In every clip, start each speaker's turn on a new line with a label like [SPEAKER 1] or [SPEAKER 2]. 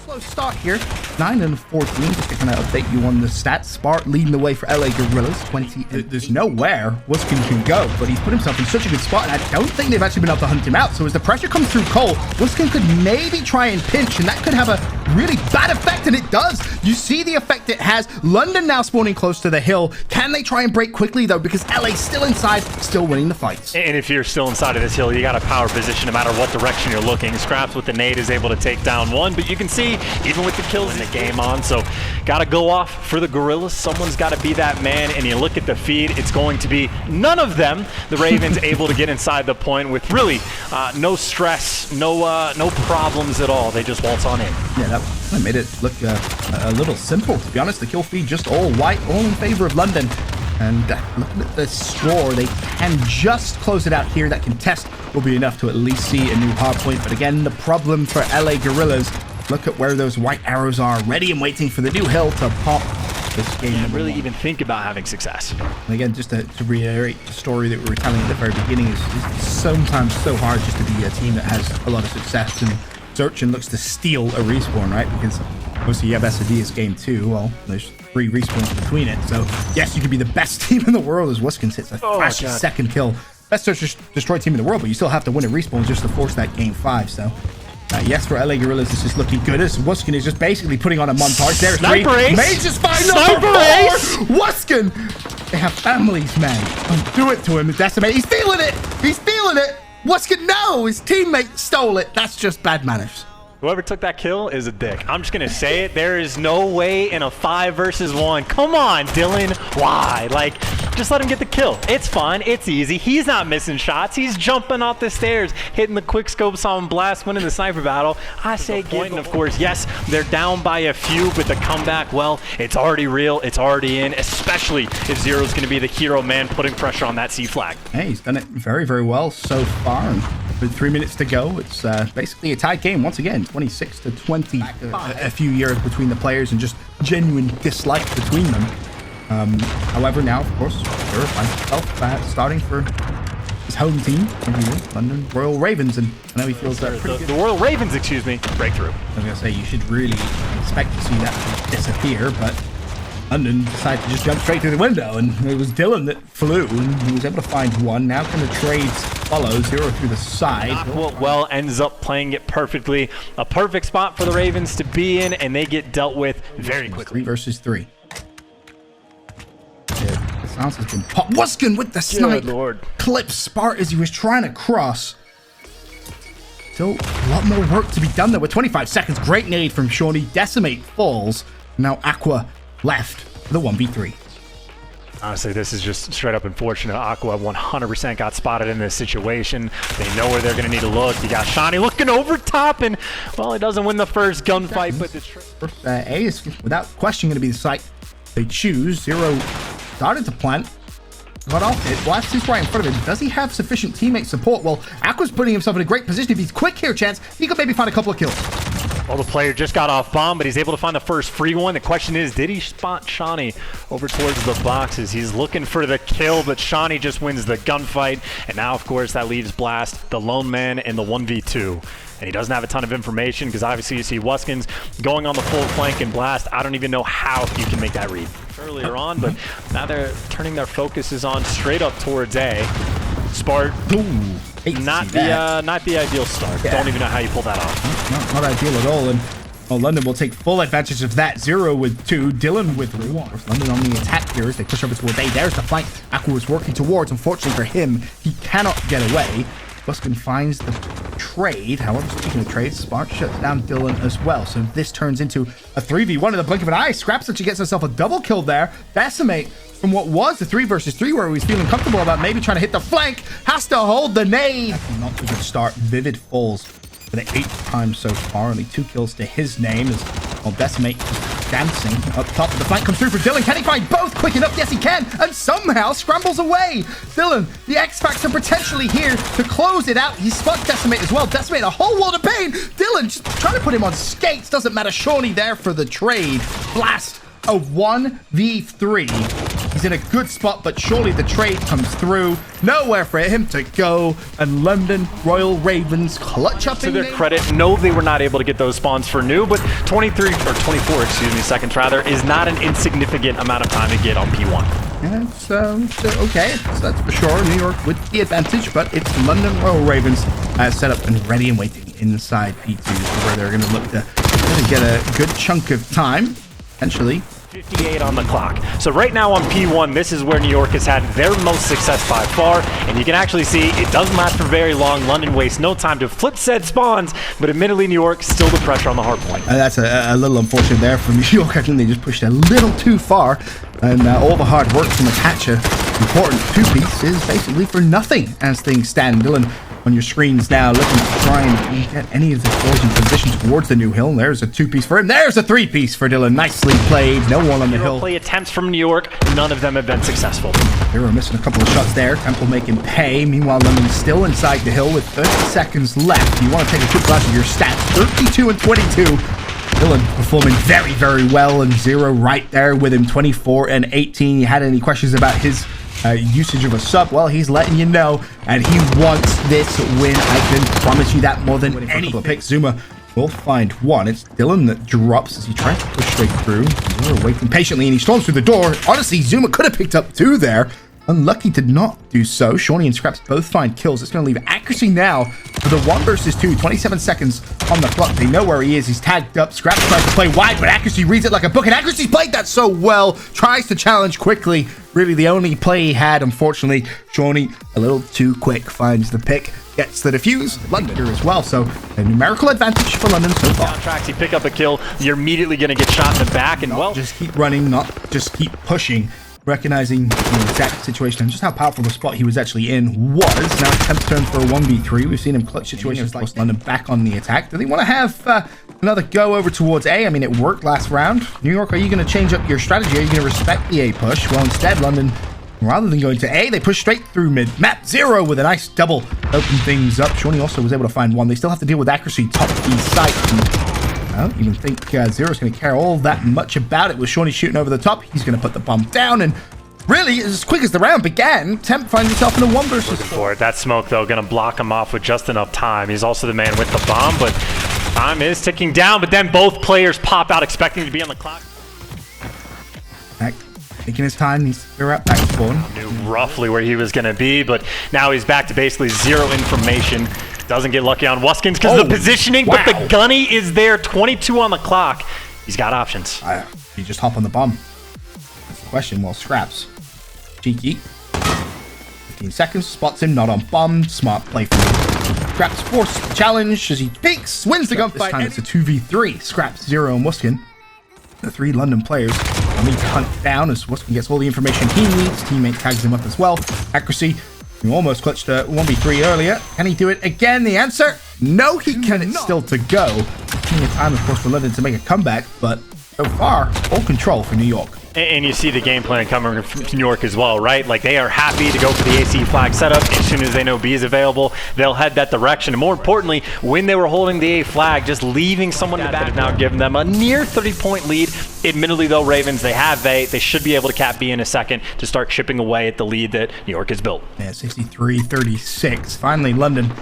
[SPEAKER 1] close start here. 9 and 14. Just to kind of update you on the stats. Spart leading the way for LA Gorillas. 20. There's nowhere Wuskin can go, but he's put himself in such a good spot, and I don't think they've actually been able to hunt him out. So as the pressure comes through Cole, Wuskin could maybe try and pinch, and that could have a really bad effect, and it does. You see the effect it has. London now spawning close to the hill. Can they try and break quickly, though? Because LA's still inside, still winning the fights.
[SPEAKER 2] And if you're still inside of this hill, you got a power position no matter what direction you're looking. Scraps with the nade is able to take down one, but you can see, even with the kills in the game on, so got to go off for the Gorillas. Someone's got to be that man, and you look at the feed, it's going to be none of them. The Ravens able to get inside the point with really no stress, no problems at all. They just waltz on in.
[SPEAKER 1] Yeah, that made it look a little simple, to be honest. The kill feed just all white, all in favor of London. And looking at the score, they can just close it out here. That contest will be enough to at least see a new hardpoint. But again, the problem for LA Gorillas, look at where those white arrows are, ready and waiting for the new hill to pop this game.
[SPEAKER 2] Yeah, really even think about having success.
[SPEAKER 1] And again, just to reiterate the story that we were telling at the very beginning, is sometimes so hard just to be a team that has a lot of success, and Searchin looks to steal a respawn, right? Because obviously you have SOD's game too. Well, there's 3 respawns between it. So yes, you could be the best team in the world as Wuskin hits a flashy second kill. Best search destroyed team in the world, but you still have to win a respawn just to force that game 5. So yes, for LA Gorillas, it's just looking good as Wuskin is just basically putting on a montage. There's 3. Mage's find number 4. Wuskin! They have families, man. Don't do it to him. Decimate. He's feeling it. He's feeling it. Wuskin, no! His teammate stole it. That's just bad manners.
[SPEAKER 2] Whoever took that kill is a dick. I'm just going to say it. There is no way in a 5 versus 1. Come on, Dylan. Why? Like, just let him get the kill. It's fine. It's easy. He's not missing shots. He's jumping off the stairs, hitting the quick scopes on blast, winning the sniper battle. I say get. And of course, yes, they're down by a few, but the comeback, well, it's already real. It's already in, especially if Zero's going to be the hero man putting pressure on that C flag.
[SPEAKER 1] Hey, he's done it very, very well so far. And with 3 minutes to go, it's basically a tied game once again. 26 to 20, a few years between the players and just genuine dislike between them. However, now, of course, Zero finds himself starting for his home team, London Royal Ravens, and I know he feels that pretty good.
[SPEAKER 2] The Royal Ravens, excuse me, breakthrough.
[SPEAKER 1] I was going to say, you should really expect to see that disappear, but London decided to just jump straight through the window, and it was Dylan that flew, and he was able to find one. Now kind of trades follow. Zero through the side.
[SPEAKER 2] Well, ends up playing it perfectly. A perfect spot for the Ravens to be in, and they get dealt with very quickly.
[SPEAKER 1] 3 versus 3. Yeah, the silence has been popped. Wuskin with the snipe.
[SPEAKER 2] Good Lord.
[SPEAKER 1] Clips Spart as he was trying to cross. Still a lot more work to be done there with 25 seconds. Great nade from Shawnee. Decimate falls. Now Aqua left for the 1v3.
[SPEAKER 2] Honestly, this is just straight up unfortunate. Aqua 100% got spotted in this situation. They know where they're going to need to look. You got Shawnee looking over top, and, well, he doesn't win the first gunfight, but the
[SPEAKER 1] A is without question going to be the site they choose. Zero started to plant. Got off it. Blast is right in front of him. Does he have sufficient teammate support? Well, Aqua's putting himself in a great position. If he's quick here, chance, he could maybe find a couple of kills.
[SPEAKER 2] Well, the player just got off bomb, but he's able to find the first free one. The question is, did he spot Shawnee over towards the boxes? He's looking for the kill, but Shawnee just wins the gunfight. And now, of course, that leaves Blast, the lone man, in the 1v2. And he doesn't have a ton of information because obviously you see Wuskins going on the full flank and Blast. I don't even know how you can make that read earlier on, but now they're turning their focuses on straight up towards A. Spart.
[SPEAKER 1] Ooh.
[SPEAKER 2] Not the ideal start. Yeah. Don't even know how you pull that off.
[SPEAKER 1] Not ideal at all. And well, London will take full advantage of that. Zero with 2, Dylan with 1. London on the attack here as they push over towards A. There's the flank Aqua was working towards. Unfortunately for him, he cannot get away. Wuskin finds the trade. However, speaking of trades, Spart shuts down Dylan as well. So this turns into a 3v1 in the blink of an eye. Scraps actually gets herself a double kill there. Decimate from what was the 3 versus 3 where he was feeling comfortable about maybe trying to hit the flank. Has to hold the nade. That's not a good start. Vivid falls for the 8th time so far. Only 2 kills to his name as well, Decimate dancing up top. The flank comes through for Dylan. Can he find both quick enough? Yes, he can. And somehow scrambles away. Dylan, the X Factor potentially here to close it out. He spots Decimate as well. Decimate a whole world of pain. Dylan just trying to put him on skates. Doesn't matter. Shawnee there for the trade. Blast a 1v3. He's in a good spot, but surely the trade comes through. Nowhere for him to go, and London Royal Ravens clutch up
[SPEAKER 2] to their credit. No, they were not able to get those spawns for new, but 24 seconds rather, is not an insignificant amount of time to get on P1.
[SPEAKER 1] And so okay, so that's for sure. New York with the advantage, but it's London Royal Ravens set up and ready and waiting inside P2, where they're going to look to get a good chunk of time, potentially.
[SPEAKER 2] 58 on the clock. So right now on P1, this is where New York has had their most success by far, and you can actually see it doesn't last for very long. London wastes no time to flip said spawns, but admittedly New York still the pressure on the hard point.
[SPEAKER 1] That's a little unfortunate there for New York. I think they just pushed a little too far, and all the hard work from the catcher, important two-piece, is basically for nothing as things stand. Dylan on your screens now, looking to try and get any of the boys in position towards the new hill. There's a two-piece for him. There's a three-piece for Dylan. Nicely played. No one on the hill.
[SPEAKER 2] Play attempts from New York. None of them have been successful.
[SPEAKER 1] They were missing a couple of shots there. Temple making pay. Meanwhile, London's still inside the hill with 30 seconds left. You want to take a quick glance at your stats. 32 and 22. Dylan performing very, very well, and Zero right there with him, 24 and 18. You had any questions about his usage of a sub? Well, he's letting you know, and he wants this win. I can promise you that more than any pick. Zuma will find one. It's Dylan that drops as he tries to push straight through. Zuma waiting patiently, and he storms through the door. Honestly, Zuma could have picked up two there. Unlucky to not do so. Shawnee and Scraps both find kills. It's going to leave accuracy now for the 1 versus 2. 27 seconds on the clock. They know where he is. He's tagged up. Scraps tries to play wide, but accuracy reads it like a book, and accuracy's played that so well. Tries to challenge quickly. Really the only play he had, unfortunately. Shawnee, a little too quick, finds the pick. Gets the defuse. London here as well, so a numerical advantage for London so far.
[SPEAKER 2] Down tracks, you pick up a kill, you're immediately going to get shot in the back, and well,
[SPEAKER 1] just keep running, not just keep pushing. Recognizing the exact situation and just how powerful the spot he was actually in was. Now it's Temp's turn for a 1v3. We've seen him clutch situations like London back on the attack. Do they want to have another go over towards A? I mean, it worked last round. New York, are you going to change up your strategy? Are you going to respect the A push? Well, instead, London, rather than going to A, they push straight through mid. Map Zero with a nice double open things up. Shawnee also was able to find one. They still have to deal with accuracy top B site. I don't even think Zero's going to care all that much about it. With Shawnee shooting over the top, he's going to put the bomb down, and really, as quick as the round began, Temp finds himself in a 1 versus 4.
[SPEAKER 2] That smoke, though, going to block him off with just enough time. He's also the man with the bomb, but time is ticking down, but then both players pop out expecting to be on the clock.
[SPEAKER 1] Back, taking his time, needs to figure out back spawn.
[SPEAKER 2] Knew roughly where he was going to be, but now he's back to basically zero information. Doesn't get lucky on Wuskins because of the positioning, but the gunny is there, 22 on the clock. He's got options.
[SPEAKER 1] He just hop on the bomb. That's the question. Well, Scraps. Cheeky. 15 seconds, spots him, not on bomb. Smart play for him. Scraps forces the challenge as he peeks, wins the gunfight. This time it's a 2v3. Scraps, Zero, and Wuskin. The 3 London players need to hunt down as Wuskin gets all the information he needs. Teammate tags him up as well. Accuracy. He almost clutched a 1v3 earlier. Can he do it again? The answer, no, he can. It's still to go. Plenty of time, of course, for London to make a comeback, but so far, all control for New York.
[SPEAKER 2] And you see the game plan coming from New York as well, right? Like, they are happy to go for the AC flag setup. As soon as they know B is available, they'll head that direction. And more importantly, when they were holding the A flag, just leaving someone in the back have now given them a near 30-point lead. Admittedly, though, Ravens, they have A. They should be able to cap B in a second to start chipping away at the lead that New York has built.
[SPEAKER 1] Yeah, 63-36. Finally, London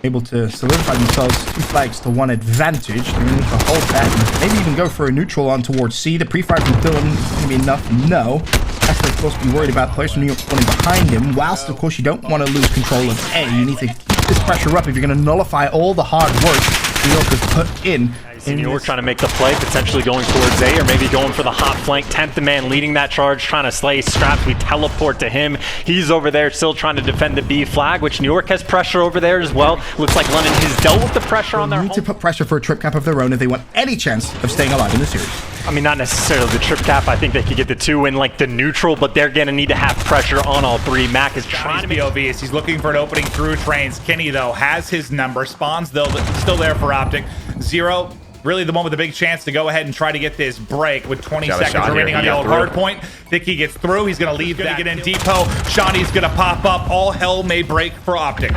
[SPEAKER 1] able to solidify themselves 2 flags to 1 advantage. They're going to need to hold that and maybe even go for a neutral on towards C. The pre-fire from Dylan is going to be enough. No. That's of course be worried about players from New York spawning behind him. Whilst of course you don't want to lose control of A. You need to keep this pressure up if you're going to nullify all the hard work New York has put in.
[SPEAKER 2] New York trying to make the play, potentially going towards A, or maybe going for the hot flank. 10th man leading that charge, trying to slay Scraps. We teleport to him. He's over there still trying to defend the B flag, which New York has pressure over there as well. Looks like London has dealt with the pressure on their home.
[SPEAKER 1] Need to put pressure for a trip cap of their own if they want any chance of staying alive in the series.
[SPEAKER 2] I mean, not necessarily the trip cap. I think they could get the 2 in like the neutral, but they're going to need to have pressure on all 3. Mac is trying to
[SPEAKER 3] POV as he's looking for an opening through trains. Kenny, though, has his number. Spawns, though, still there for Optic. Zero, really the one with the big chance to go ahead and try to get this break with 20 seconds remaining on the old hard point. Think he gets through. He's going to leave that. Get in depot. Shawnee's going to pop up. All hell may break for Optic.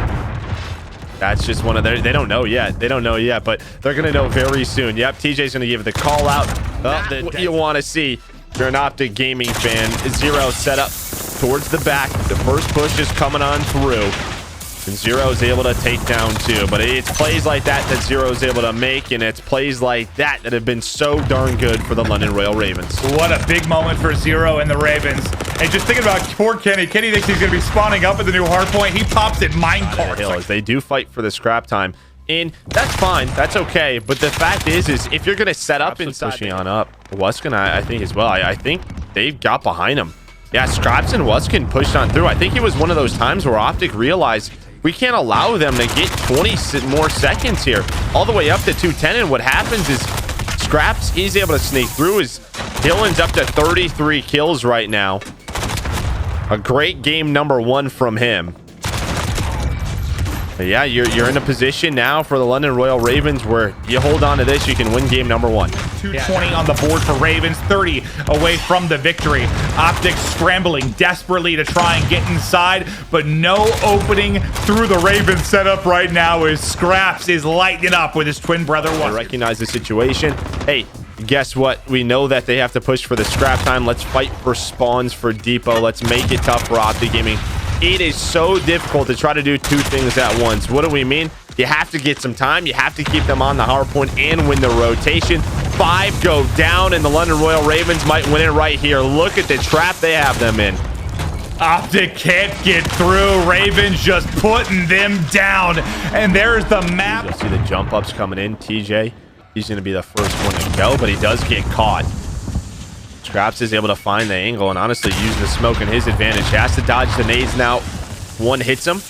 [SPEAKER 4] That's just one of their, they don't know yet. They don't know yet, but they're going to know very soon. Yep, TJ's going to give the call out. What you want to see. If you're an Optic Gaming fan, Zero set up towards the back. The first push is coming on through. And Zero is able to take down 2. But it's plays like that Zero is able to make, and it's plays like that have been so darn good for the London Royal Ravens.
[SPEAKER 3] What a big moment for Zero and the Ravens. And just thinking about poor Kenny. Kenny thinks he's going to be spawning up at the new hardpoint. He pops it minecart.
[SPEAKER 4] Like, they do fight for the scrap time. And that's fine. That's okay. But the fact is if you're going to set up inside... Pushing on up. Wuskin, I think, as well. I think they've got behind him. Yeah, Scraps and Wuskin pushed on through. I think it was one of those times where Optic realized we can't allow them to get 20 more seconds here. All the way up to 210. And what happens is Scraps, he's able to sneak through. Dylan's up to 33 kills right now. A great game number 1 from him. But yeah, you're in a position now for the London Royal Ravens where you hold on to this, you can win game number 1.
[SPEAKER 3] 220 on the board for Ravens, 30 away from the victory. Optic scrambling desperately to try and get inside, but no opening through the Ravens setup right now as Scraps is lighting up with his twin brother.
[SPEAKER 4] They recognize the situation. Hey, guess what? We know that they have to push for the scrap time. Let's fight for spawns for Depot. Let's make it tough for Optic Gaming. It is so difficult to try to do 2 things at once. What do we mean? You have to get some time. You have to keep them on the hardpoint and win the rotation. 5 go down, and the London Royal Ravens might win it right here. Look at the trap they have them in.
[SPEAKER 3] Optic can't get through. Ravens just putting them down. And there's the map.
[SPEAKER 4] You'll see the jump ups coming in. TJ, he's going to be the first one to go, but he does get caught. Scraps is able to find the angle and honestly use the smoke in his advantage. He has to dodge the nades now. One hits him.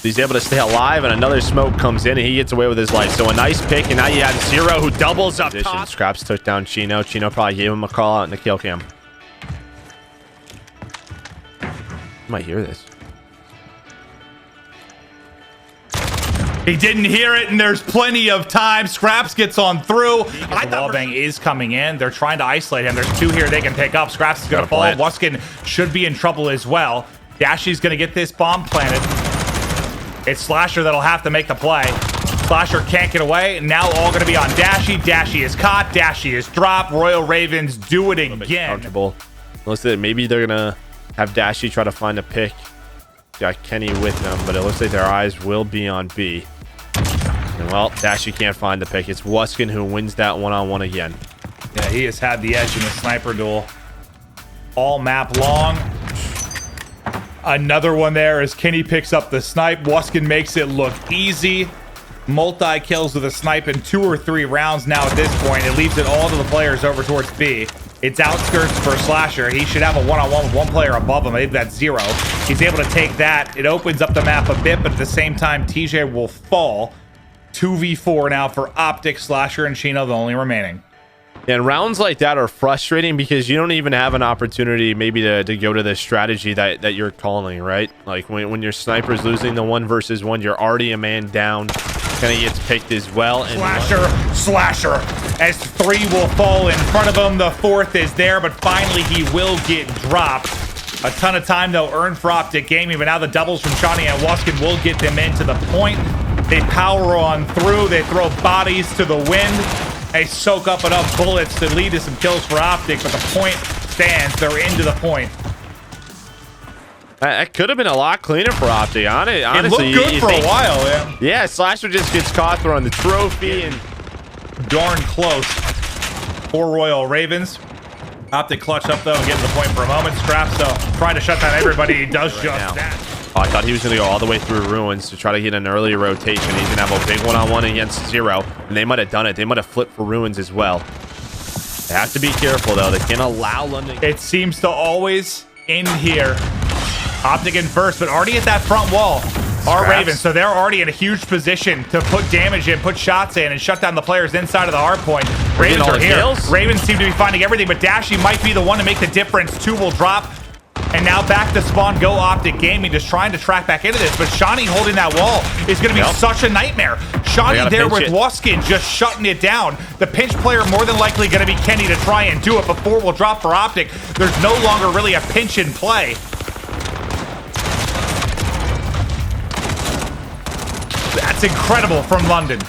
[SPEAKER 4] He's able to stay alive, and another smoke comes in, and he gets away with his life. So a nice pick, and now you have Zero who doubles up top. Scraps took down Chino. Chino probably gave him a call out in the kill cam. You might hear this.
[SPEAKER 3] He didn't hear it, and there's plenty of time. Scraps gets on through. The wallbang is coming in. They're trying to isolate him. There's 2 here they can pick up. Scraps is going to fall. Wuskin should be in trouble as well. Dashy's going to get this bomb planted. It's Slasher that'll have to make the play. Slasher can't get away. Now all going to be on Dashy. Dashy is caught. Dashy is dropped. Royal Ravens do it again.
[SPEAKER 4] Comfortable. Listen, maybe they're going to have Dashy try to find a pick. Got Kenny with them, but it looks like their eyes will be on B. And well, Dashy can't find the pick. It's Wuskin who wins that one-on-one again.
[SPEAKER 3] Yeah, he has had the edge in the sniper duel all map long. Another one there as Kenny picks up the snipe. Wuskin makes it look easy. Multi-kills with a snipe in 2 or 3 rounds now at this point. It leaves it all to the players over towards B. It's outskirts for Slasher. He should have a one-on-one with one player above him. I think that's Zero. He's able to take that. It opens up the map a bit, but at the same time, TJ will fall. 2v4 now for Optic, Slasher, and Chino, the only remaining.
[SPEAKER 4] And rounds like that are frustrating because you don't even have an opportunity maybe to go to the strategy that you're calling, right? Like when your sniper's losing the 1v1, you're already a man down. Kind of gets picked as well. And
[SPEAKER 3] Slasher, as 3 will fall in front of him. The 4th is there, but finally he will get dropped. A ton of time, though, earned for Optic Gaming, but now the doubles from Shawnee and Wuskin will get them into the point. They power on through. They throw bodies to the wind. They soak up enough bullets to lead to some kills for Optic, but the point stands. They're into the point.
[SPEAKER 4] That could have been a lot cleaner for Optic. Honestly,
[SPEAKER 3] it looked good for a while, yeah.
[SPEAKER 4] Yeah, Slasher just gets caught throwing the trophy and
[SPEAKER 3] darn close for Royal Ravens. Optic clutched up though and getting the point for a moment. Scraps though trying to shut down everybody. He does just that.
[SPEAKER 4] Oh, I thought he was going to go all the way through Ruins to try to get an early rotation. He's going to have a big one-on-one against Zero, and they might have done it. They might have flipped for Ruins as well. They have to be careful though. They can't allow London.
[SPEAKER 3] It seems to always end here. Optic in first, but already at that front wall are Ravens, so they're already in a huge position to put damage in, put shots in, and shut down the players inside of the hard point. Ravens are here. Ravens seem to be finding everything, but Dashy might be the one to make the difference. 2 will drop, and now back to spawn go Optic Gaming, just trying to track back into this, but Shawnee holding that wall is going to be such a nightmare. Shawnee there with Wuskin just shutting it down. The pinch player more than likely going to be Kenny to try and do it before we'll drop for Optic. There's no longer really a pinch in play. That's incredible from London.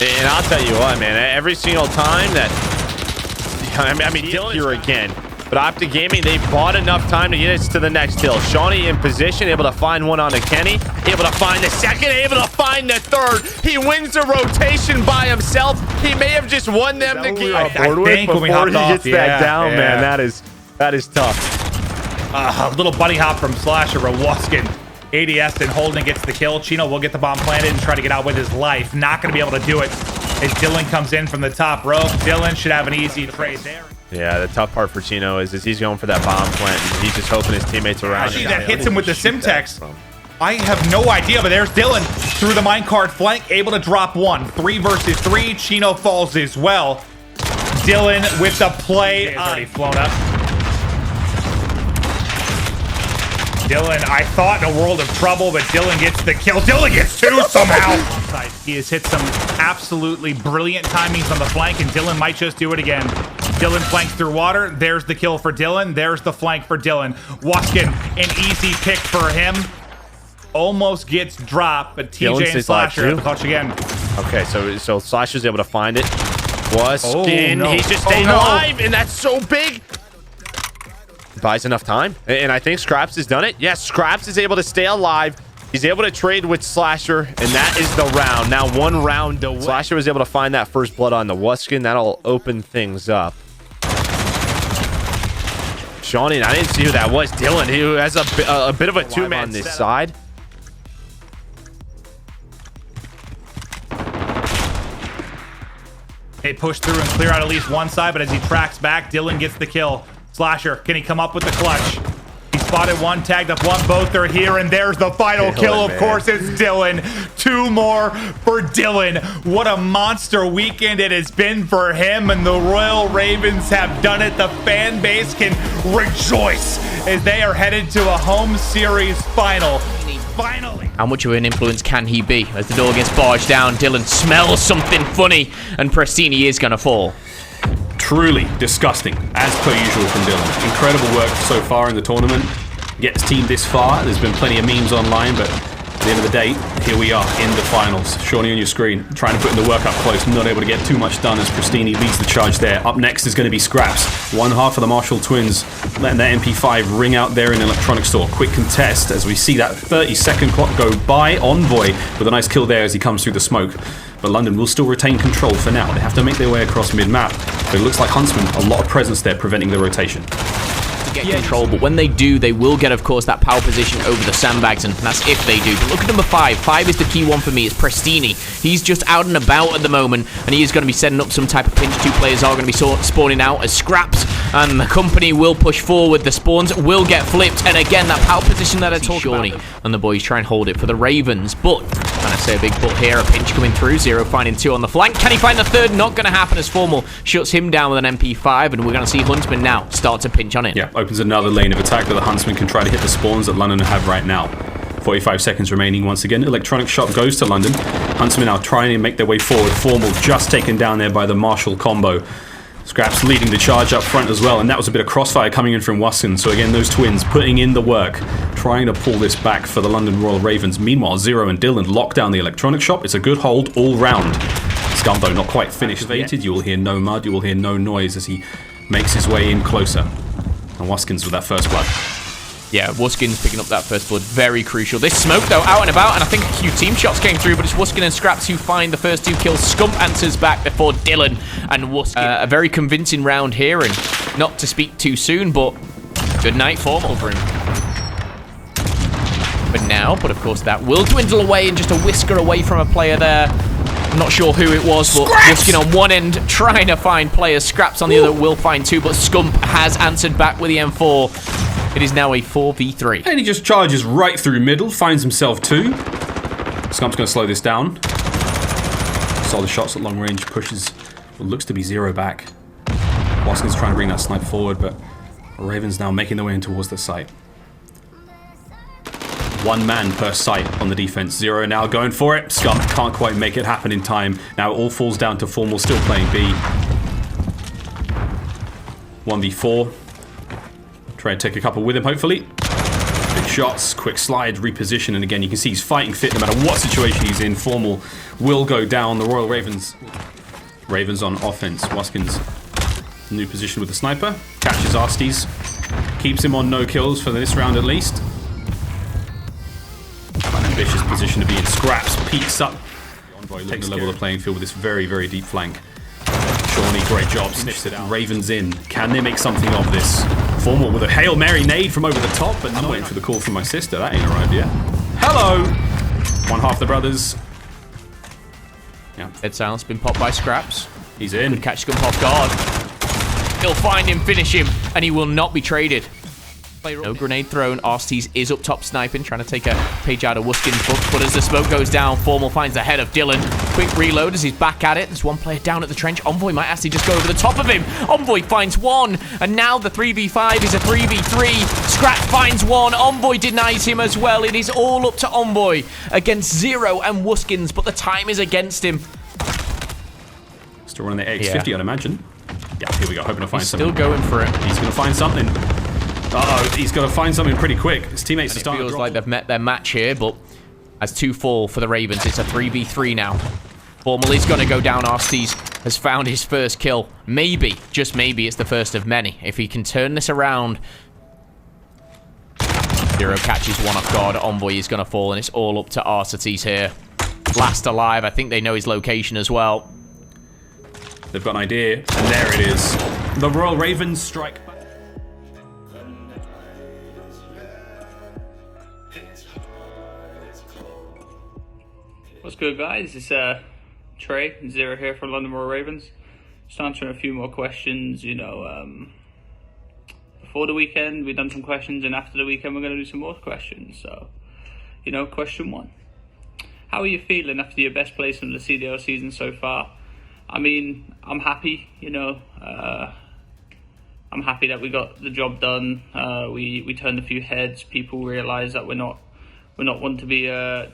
[SPEAKER 4] And I'll tell you what, man, every single time that, I mean, Dylan here again, But Optic Gaming, they bought enough time to get us to the next kill. Shawnee in position, able to find one onto Kenny, able to find the second, able to find the third. He wins the rotation by himself. He may have just won them the game.
[SPEAKER 3] I think when we hopped
[SPEAKER 4] he gets
[SPEAKER 3] off,
[SPEAKER 4] that down, man, that is tough.
[SPEAKER 3] A little buddy hop from Slasher, Rewaskin. ADS and Holden gets the kill. Chino will get the bomb planted and try to get out with his life. Not going to be able to do it as Dylan comes in from the top rope. Dylan should have an easy trade there.
[SPEAKER 4] Yeah, the tough part for Chino is he's going for that bomb plant. And he's just hoping his teammates around him.
[SPEAKER 3] That hits him with the Simtex. I have no idea, but there's Dylan through the minecart flank, able to drop one. 3 versus 3. Chino falls as well. Dylan with the play. He's already flown up. Dylan, I thought in a world of trouble, but Dylan gets the kill. Dylan gets 2 somehow. He has hit some absolutely brilliant timings on the flank, and Dylan might just do it again. Dylan flanks through water. There's the kill for Dylan. There's the flank for Dylan. Waskin, an easy pick for him. Almost gets dropped, but TJ and Slasher have to clutch again.
[SPEAKER 4] Okay, so Slasher's able to find it. Waskin,
[SPEAKER 3] no.
[SPEAKER 4] he's just staying alive, and that's so big. Buys enough time, and I think Scraps has done it. Yes, Scraps is able to stay alive. He's able to trade with Slasher, and that is the round. Now 1 round away. Slasher was able to find that first blood on the Waskin. That'll open things up. Shawnee, I didn't see who that was. Dylan, who has a bit of a two-man on this side.
[SPEAKER 3] They push through and clear out at least one side, but as he tracks back, Dylan gets the kill. Slasher, can he come up with the clutch? He spotted one, tagged up one, both are here, and there's the final kill. Of course, it's Dylan. 2 more for Dylan. What a monster weekend it has been for him, and the Royal Ravens have done it. The fan base can rejoice as they are headed to a home series final. Finally.
[SPEAKER 5] How much of an influence can he be? As the door gets barged down, Dylan smells something funny, and Prestini is going to fall.
[SPEAKER 6] Truly disgusting, as per usual from Dylan. Incredible work so far in the tournament. Gets team this far. There's been plenty of memes online, but at the end of the day, here we are in the finals. Shawnee on your screen, trying to put in the work up close, not able to get too much done as Prestini leads the charge there. Up next is going to be Scraps. One half of the Marshall twins letting their MP5 ring out there in the electronics store. Quick contest as we see that 30-second clock go by. Envoy with a nice kill there as he comes through the smoke. But London will still retain control for now. They have to make their way across mid-map. But it looks like Huntsman, a lot of presence there preventing the rotation.
[SPEAKER 5] Get control, but when they do, they will get, of course, that power position over the sandbags, and that's if they do. But look at number 5. 5 is the key one for me. It's Prestini. He's just out and about at the moment, and he is going to be setting up some type of pinch. 2 players are going to be spawning out as Scraps, and the company will push forward. The spawns will get flipped, and again, that power position that I talked about. And the boys try and hold it for the Ravens, but, and I say a big but here, a pinch coming through. Zero finding 2 on the flank. Can he find the third? Not going to happen as Formal shuts him down with an MP5, and we're going to see Huntsman now start to pinch on it.
[SPEAKER 6] Yeah, opens another lane of attack that the Huntsman can try to hit the spawns that London have right now. 45 seconds remaining once again. Electronic shot goes to London. Huntsman now trying to make their way forward. Formal just taken down there by the Marshall combo. Scraps leading the charge up front as well, and that was a bit of crossfire coming in from Waskin. So again, those twins putting in the work, trying to pull this back for the London Royal Ravens. Meanwhile, Zero and Dylan lock down the electronic shop. It's a good hold all round. Scum though not quite finished. You will hear no mud, you will hear no noise as he makes his way in closer. And Waskin's with that first blood.
[SPEAKER 5] Yeah, Waskin's picking up that first blood. Very crucial. This smoke, though, out and about, and I think a few team shots came through, but it's Waskin and Scraps who find the first 2 kills. Scump answers back before Dylan and Waskin. A very convincing round here, and not to speak too soon, but good night Formal for him. But now, but of course that will dwindle away and just a whisker away from a player there. I'm not sure who it was, but Waskin on one end trying to find players. Scraps on the other will find 2, but Scump has answered back with the M4. It is now a 4v3.
[SPEAKER 6] And he just charges right through middle, finds himself 2. Scump's going to slow this down. Saw the shots at long range, pushes what looks to be Zero back. Waskin's trying to bring that snipe forward, but Ravens now making their way in towards the site. 1 man per site on the defense. Zero now going for it. Scump can't quite make it happen in time. Now it all falls down to Formal still playing B. 1v4. Try and take a couple with him, hopefully. Big shots, quick slide, reposition, and again, you can see he's fighting fit no matter what situation he's in. Formal will go down. The Royal Ravens on offense. Waskin's new position with the sniper. Catches Arstes. Keeps him on no kills for this round at least. Quite an ambitious position to be in. Scraps peeks up. Envoy looking to level the playing field with this very, very deep flank. Shawnee, great job. Sniffs it out. Ravens in. Can they make something of this? Formal with a Hail Mary nade from over the top, but I'm waiting for the call from my sister. That ain't arrived yet. Hello! One half the brothers. Yeah.
[SPEAKER 5] Dead silence been popped by Scraps.
[SPEAKER 6] He's in.
[SPEAKER 5] Good catch come off guard. He'll find him, finish him, and he will not be traded. No grenade thrown. Arstes is up top sniping, trying to take a page out of Wuskin's book. But as the smoke goes down, Formal finds the head of Dylan. Quick reload as he's back at it. There's one player down at the trench. Envoy might actually just go over the top of him. Envoy finds one. And now the 3v5 is a 3v3. Scrap finds one. Envoy denies him as well. It is all up to Envoy against Zero and Wuskins, but the time is against him.
[SPEAKER 6] Still running the X50, I'd imagine. Yeah, here we go. Hoping to find something.
[SPEAKER 5] Still going for it.
[SPEAKER 6] He's going to find something. Uh-oh, he's got to find something pretty quick. His teammates are starting to
[SPEAKER 5] feels like they've met their match here, but as 2 fall for the Ravens, it's a 3v3 now. Formal is going to go down. Arstes has found his first kill. Maybe, just maybe, it's the first of many. If he can turn this around. Zero catches one off guard. Envoy is going to fall, and it's all up to Arstes here. Last alive. I think they know his location as well.
[SPEAKER 6] They've got an idea, and there it is. The Royal Ravens strike.
[SPEAKER 7] What's good, guys? It's Trey, Zero here from London Royal Ravens. Just answering a few more questions. You know, before the weekend we've done some questions, and after the weekend we're going to do some more questions. So, you know, question 1. How are you feeling after your best place in the CDL season so far? I mean, I'm happy, you know. I'm happy that we got the job done. We turned a few heads. People realize that we're not one to be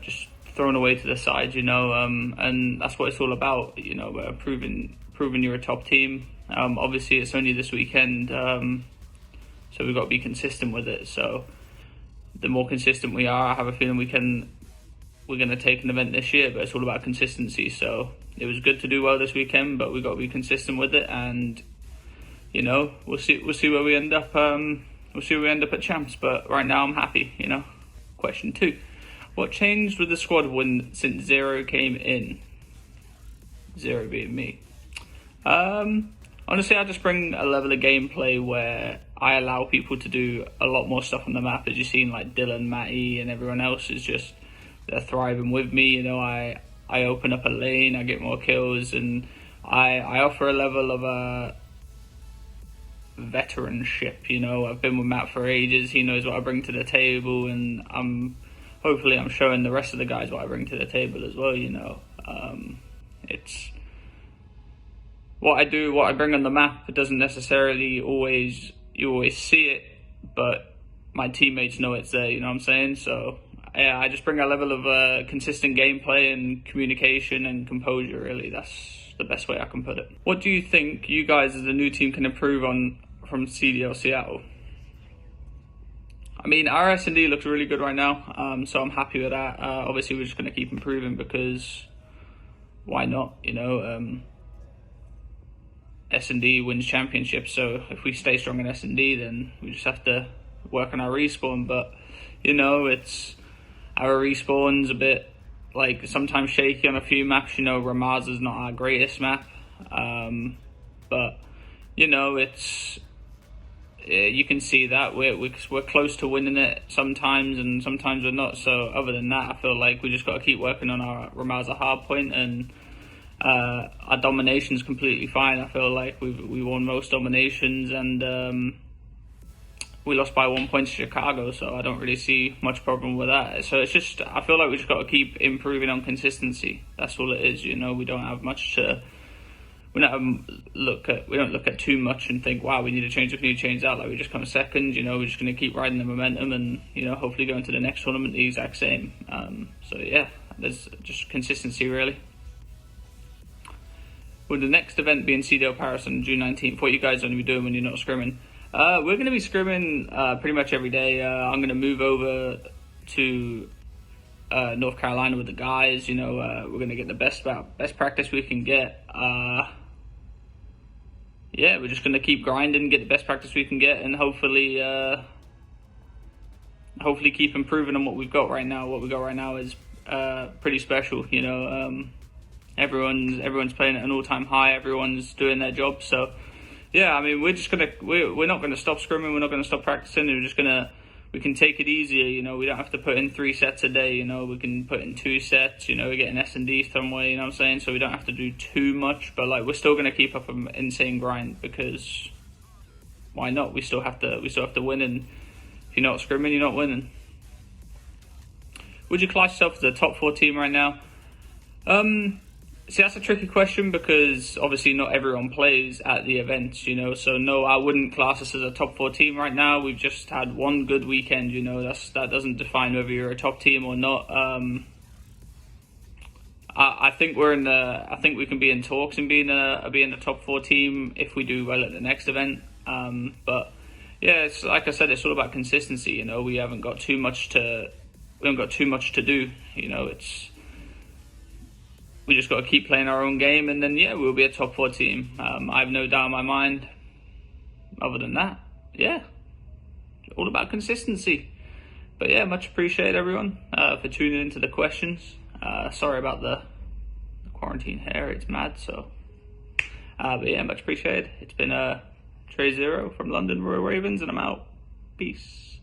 [SPEAKER 7] just thrown away to the side, you know, and that's what it's all about, you know, proving you're a top team. Obviously it's only this weekend, so we've got to be consistent with it. So the more consistent we are, I have a feeling we're going to take an event this year, but it's all about consistency. So it was good to do well this weekend, but we've got to be consistent with it, and you know, we'll see where we end up. We'll see where we end up at champs, but right now I'm happy, you know. Question 2. What changed with the squad since Zero came in? Zero being me. Honestly, I just bring a level of gameplay where I allow people to do a lot more stuff on the map. As you've seen, like Dylan, Matty, and everyone else is just, they're thriving with me. You know, I open up a lane, I get more kills, and I offer a level of veteranship. You know, I've been with Matt for ages. He knows what I bring to the table, and hopefully I'm showing the rest of the guys what I bring to the table as well, you know. It's what I do, what I bring on the map. It doesn't necessarily you always see it, but my teammates know it's there, you know what I'm saying? So yeah, I just bring a level of consistent gameplay and communication and composure, really. That's the best way I can put it. What do you think you guys as a new team can improve on from CDL Seattle? I mean, our S&D looks really good right now, so I'm happy with that. Obviously, we're just going to keep improving because why not, you know? S&D wins championships, so if we stay strong in S&D, then we just have to work on our respawn. But, you know, our respawn's a bit, like, sometimes shaky on a few maps. You know, Ramaza's not our greatest map, but, you know, you can see that we're close to winning it sometimes, and sometimes we're not. So other than that, I feel like we just got to keep working on our Ramaza hardpoint, and our domination's completely fine. I feel like we won most dominations, and we lost by 1 point to Chicago, so I don't really see much problem with that. So it's just, I feel like we just got to keep improving on consistency. That's all it is, you know. We don't have much to. We don't look at too much and think, wow, we need to change this, we need to change that. Like, we just come second, you know. We're just going to keep riding the momentum, and, you know, hopefully go into the next tournament the exact same. So yeah, there's just consistency, really. With the next event being CDL Paris on June 19th, what you guys are going to be doing when you're not scrimming? We're going to be scrimming pretty much every day. I'm going to move over to North Carolina with the guys. You know, we're going to get the best practice we can get. yeah, we're just going to keep grinding, get the best practice we can get, and hopefully keep improving on what we've got right now. What we got right now is pretty special, you know. Everyone's playing at an all-time high. Everyone's doing their job. So, yeah, I mean, we're not gonna stop scrimming. We're not gonna stop practicing. We can take it easier. You know, we don't have to put in 3 sets a day. You know, we can put in 2 sets. You know, we get an S&D somewhere. You know what I'm saying? So we don't have to do too much. But like, we're still gonna keep up an insane grind, because why not? We still have to win. And if you're not scrimming, you're not winning. Would you class yourself as a top 4 team right now? See, that's a tricky question, because obviously not everyone plays at the events, you know. So no, I wouldn't class us as a top 4 team right now. We've just had one good weekend, you know. That doesn't define whether you're a top team or not. I think I think we can be in talks and be in a top 4 team if we do well at the next event. But yeah, it's like I said, it's all about consistency. You know, we haven't got too much to do. You know, we just got to keep playing our own game, and then, yeah, we'll be a top 4 team. I have no doubt in my mind. Other than that, yeah, all about consistency. But yeah, much appreciated, everyone, for tuning into the questions. Sorry about the quarantine hair, it's mad, so. But yeah, much appreciated. It's been Trey Zero from London Royal Ravens, and I'm out. Peace.